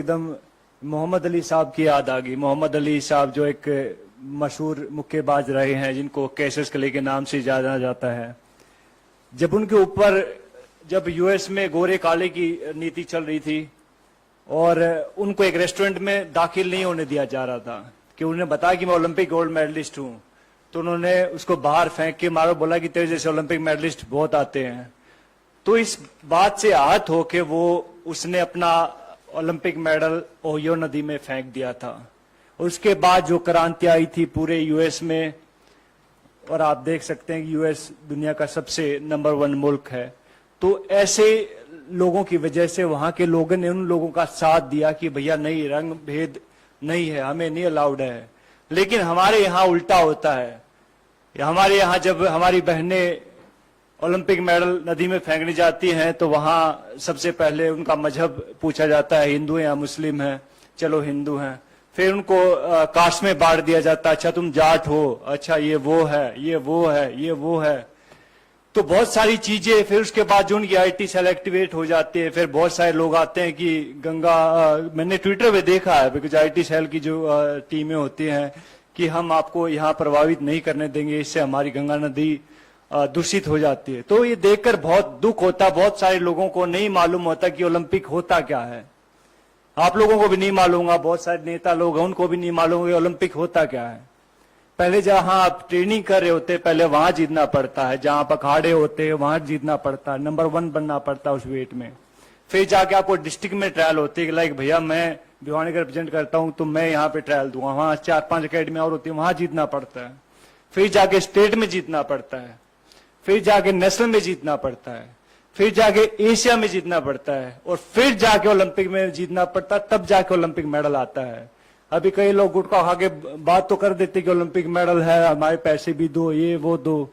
एकदम मोहम्मद अली साहब की याद आ गई। मोहम्मद अली साहब जो एक मशहूर मुक्केबाज रहे हैं, जिनको कैसिस क्ले के नाम से जाना जाता है। जब उनके ऊपर जब यूएस में गोरे काले की नीति चल रही थी और उनको एक रेस्टोरेंट में दाखिल नहीं होने दिया जा रहा था कि उन्हें बताया कि मैं ओलंपिक गोल्ड मेडलिस्ट हूं, तो उन्होंने उसको बाहर फेंक के मारो, बोला कि तेरे जैसे ओलंपिक मेडलिस्ट बहुत आते हैं। तो इस बात से आहत होके उसने अपना ओलंपिक मेडल ओहियो नदी में फेंक दिया था। उसके बाद जो क्रांति आई थी पूरे यूएस में, और आप देख सकते हैं कि यूएस दुनिया का सबसे नंबर 1 मुल्क है। तो ऐसे लोगों की वजह से वहां के लोगों ने उन लोगों का साथ दिया कि भैया नहीं, रंग भेद नहीं है, हमें नहीं अलाउड है। लेकिन हमारे यहाँ उल्टा होता है। हमारे यहाँ जब हमारी बहनें ओलंपिक मेडल नदी में फेंकने जाती हैं तो वहां सबसे पहले उनका मजहब पूछा जाता है, हिंदू हैं या मुस्लिम हैं। चलो हिंदू हैं। फिर उनको कास्ट में बांट दिया जाता है, अच्छा तुम जाट हो, अच्छा ये वो है, ये वो है, ये वो है। तो बहुत सारी चीजें। फिर उसके बाद जो उनकी आईटी सेल एक्टिवेट हो जाती है, फिर बहुत सारे लोग आते हैं कि मैंने ट्विटर पे देखा है, बिकॉज आईटी सेल की जो टीमें होती हैं कि हम आपको यहाँ प्रभावित नहीं करने देंगे, इससे हमारी गंगा नदी दूषित हो जाती है। तो ये देखकर बहुत दुख होता। बहुत सारे लोगों को नहीं मालूम होता कि ओलंपिक होता क्या है। आप लोगों को भी नहीं मालूम होगा, बहुत सारे नेता लोग हैं उनको भी नहीं मालूम होगा ओलंपिक होता क्या है। पहले जहां आप ट्रेनिंग कर रहे होते, पहले वहां जीतना पड़ता है, जहां आप अखाड़े होते हैं वहां जीतना पड़ता है, नंबर 1 बनना पड़ता है उस वेट में। फिर जाके आपको डिस्ट्रिक्ट में ट्रायल होती है, लाइक भैया मैं भिवानी का रिप्रेजेंट करता हूं तो मैं यहाँ पे ट्रायल दूंगा, वहां 4-5 अकेडमी और होती है, वहां जीतना पड़ता है। फिर जाके स्टेट में जीतना पड़ता है, फिर जाके नेशनल में जीतना पड़ता है, फिर जाके एशिया में जीतना पड़ता है, और फिर जाके ओलंपिक में जीतना पड़ता है, तब जाके ओलंपिक मेडल आता है। अभी कई लोग गुटखा खा के बात तो कर देते कि ओलंपिक मेडल है, हमारे पैसे भी दो, ये वो दो।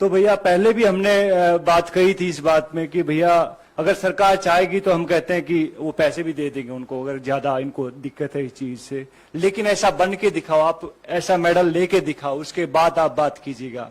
तो भैया पहले भी हमने बात कही थी इस बात में कि भैया अगर सरकार चाहेगी तो हम कहते हैं कि वो पैसे भी दे देंगे उनको, अगर ज्यादा इनको दिक्कत है इस चीज से। लेकिन ऐसा बन के दिखाओ, आप ऐसा मेडल लेके दिखाओ, उसके बाद आप बात कीजिएगा।